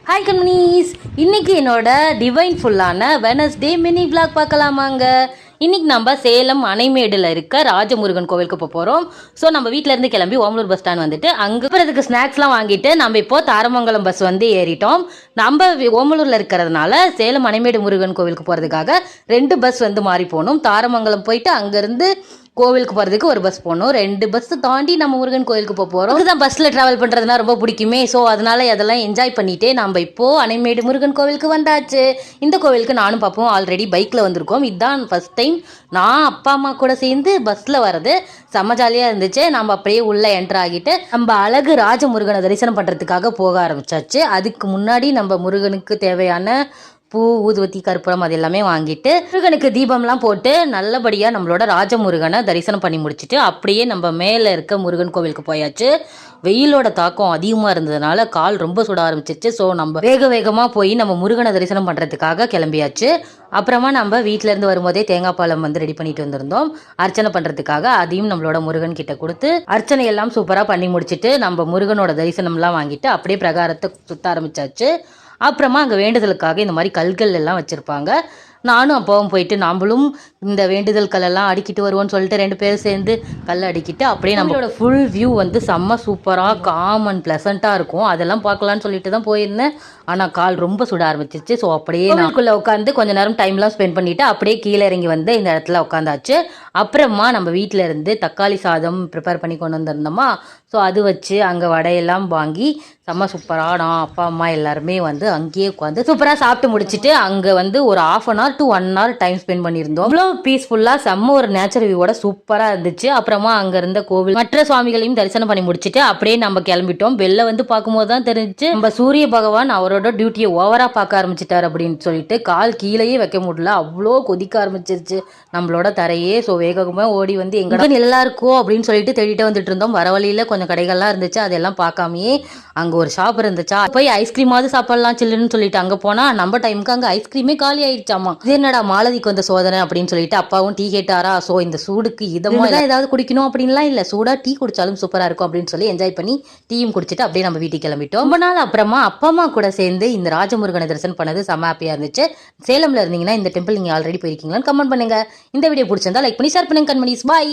Hi communis, இன்னைக்கு என்னோட divine ஃபுல்லான Wednesday mini vlog பார்க்கலாமாங்க. இன்னைக்கு நம்ம சேலம் அணைமேடில் இருக்க ராஜமுருகன் கோவிலுக்கு போகிறோம். ஸோ நம்ம வீட்டிலேருந்து கிளம்பி ஓமலூர் பஸ் ஸ்டாண்ட் வந்துட்டு அங்கே போகிறதுக்கு ஸ்நாக்ஸ்லாம் வாங்கிட்டு நம்ம இப்போ தாரமங்கலம் பஸ் வந்து ஏறிட்டோம். நம்ம ஓமலூரில் இருக்கிறதுனால சேலம் அணைமேடு முருகன் கோவிலுக்கு போகிறதுக்காக 2 பஸ் வந்து மாறி போகணும். தாரமங்கலம் போயிட்டு அங்கேருந்து கோவிலுக்கு போகிறதுக்கு ஒரு பஸ் போகணும். 2 பஸ் தாண்டி நம்ம முருகன் கோவிலுக்கு போகிறோம். இதுதான் பஸ்ஸில் ட்ராவல் பண்ணுறதுனா ரொம்ப பிடிக்குமே. ஸோ அதனால அதெல்லாம் என்ஜாய் பண்ணிட்டே நம்ம இப்போது அணைமேடு முருகன் கோவிலுக்கு வந்தாச்சு. இந்த கோவிலுக்கு நானும் பாப்போம் ஆல்ரெடி பைக்கில் வந்திருக்கோம். இதுதான் ஃபர்ஸ்ட் டைம் நான் அப்பா அம்மா கூட சேர்ந்து பஸ்ஸில் வர்றது. செம்ம ஜாலியாக இருந்துச்சு. நம்ம அப்படியே உள்ளே என்டர் ஆகிட்டு நம்ம அழகு ராஜமுருகனை தரிசனம் பண்ணுறதுக்காக போக ஆரம்பிச்சாச்சு. அதுக்கு முன்னாடி நம்ம முருகனுக்கு தேவையான பூ, ஊதுவத்தி, கற்பூரம் அது எல்லாமே வாங்கிட்டு முருகனுக்கு தீபம்லாம் போட்டு நல்லபடியாக நம்மளோட ராஜமுருகனை தரிசனம் பண்ணி முடிச்சுட்டு அப்படியே நம்ம மேலே இருக்க முருகன் கோவிலுக்கு போயாச்சு. வெயிலோட தாக்கம் அதிகமாக இருந்ததுனால கால் ரொம்ப சுட ஆரம்பிச்சிச்சு. ஸோ நம்ம வேகமாக போய் நம்ம முருகனை தரிசனம் பண்ணுறதுக்காக கிளம்பியாச்சு. அப்புறமா நம்ம வீட்டிலேருந்து வரும்போதே தேங்காய் பாலம் வந்து ரெடி பண்ணிட்டு வந்திருந்தோம் அர்ச்சனை பண்ணுறதுக்காக. அதையும் நம்மளோட முருகன் கிட்ட கொடுத்து அர்ச்சனை எல்லாம் சூப்பராக பண்ணி முடிச்சுட்டு நம்ம முருகனோட தரிசனம்லாம் வாங்கிட்டு அப்படியே பிரகாரத்தை சுற்ற ஆரம்பிச்சாச்சு. அப்புறமா அங்கே வேண்டுதலுக்காக இந்த மாதிரி கல்கள் எல்லாம் வச்சுருப்பாங்க. நானும் அப்பாவும் போயிட்டு நாம்பளும் இந்த வேண்டுதல் கல்லெல்லாம் அடிக்கிட்டு வருவோம்னு சொல்லிட்டு 2 பேரும் சேர்ந்து கல் அடிக்கிட்டு அப்படியே நம்மளோட ஃபுல் வியூ வந்து செம்ம சூப்பராக காம் அண்ட் ப்ளசண்ட்டாக இருக்கும். அதெல்லாம் பார்க்கலான்னு சொல்லிட்டு தான் போயிருந்தேன். ஆனால் கால் ரொம்ப சுட ஆரம்பிச்சிச்சு. ஸோ அப்படியே நாக்குள்ளே உட்காந்து கொஞ்சம் நேரம் டைம்லாம் ஸ்பெண்ட் பண்ணிவிட்டு அப்படியே கீழே இறங்கி வந்து இந்த இடத்துல உட்காந்தாச்சு. அப்புறமா நம்ம வீட்டில் இருந்து தக்காளி சாதம் ப்ரிப்பேர் பண்ணி கொண்டு வந்திருந்தோமா. ஸோ அது வச்சு அங்கே வடையெல்லாம் வாங்கி செம்ம சூப்பராக நான் அப்பா அம்மா எல்லாருமே வந்து அங்கேயே உட்காந்து சூப்பராக சாப்பிட்டு முடிச்சுட்டு அங்கே வந்து ஒரு 1/2 to 1 hour டைம் ஸ்பெண்ட் பண்ணியிருந்தோம். அவ்வளோ பீஸ்ஃபுல்லாக செம்ம ஒரு நேச்சர் வியூவோட சூப்பராக இருந்துச்சு. அப்புறமா அங்கே இருந்த கோவில் மற்ற சுவாமிகளையும் தரிசனம் பண்ணி முடிச்சுட்டு அப்படியே நம்ம கிளம்பிட்டோம். வெளில வந்து பார்க்கும்போது தான் தெரிஞ்சு நம்ம சூரிய பகவான் அவரோட டியூட்டியை ஓவராக பார்க்க ஆரம்பிச்சிட்டார் அப்படின்னு சொல்லிட்டு கால் கீழேயே வைக்க முடியல. அவ்வளோ கொதிக்க ஆரம்பிச்சிருச்சு நம்மளோட தரையே. ஸோ வேகமாக ஓடி வந்து எங்கே நல்லா இருக்கோ அப்படின்னு சொல்லிட்டு தேடிட்டு வந்துட்டு இருந்தோம். வர வழியில் கொஞ்சம் கடைகள்லாம் இருந்துச்சு. அதெல்லாம் பார்க்காமையே அங்கே ஒரு ஷாப் இருந்துச்சா போய் ஐஸ்கிரீமாவது சாப்பிடலாம் சில்லுன்னு சொல்லிட்டு அங்கே போனால் நம்ம டைமுக்கு அங்கே ஐஸ்கிரீமே காலி ஆயிடுச்சாமா. இது என்னடா மாலதிக்கு வந்த சோதனை அப்படின்னு சொல்லிட்டு அப்பாவும் டீ கேட்டாரா. ஸோ இந்த சூடுக்கு இதமாக ஏதாவது குடிக்கணும் அப்படின்லாம் இல்லை, சூடாக டீ குடிச்சாலும் சூப்பராக இருக்கும் அப்படின்னு சொல்லி என்ஜாய் பண்ணி டீயும் குடிச்சிட்டு அப்படியே நம்ம வீட்டுக்கு கிளம்பிட்டோம். ரொம்ப நாள் அப்புறமா அப்பா அம்மா கூட சேர்ந்து இந்த ராஜமுருகனை தரிசனம் பண்ணது செம்ம ஹாப்பியாக இருந்துச்சு. சேலம்ல இருந்தீங்கன்னா இந்த டெம்பிள் நீங்கள் ஆல்ரெடி போயிருக்கீங்களான்னு கமெண்ட் பண்ணுங்க. இந்த வீடியோ பிடிச்சிருந்தா லைக் பண்ணி ஷேர் பண்ணுங்க. கண்மணிஸ் பாய்.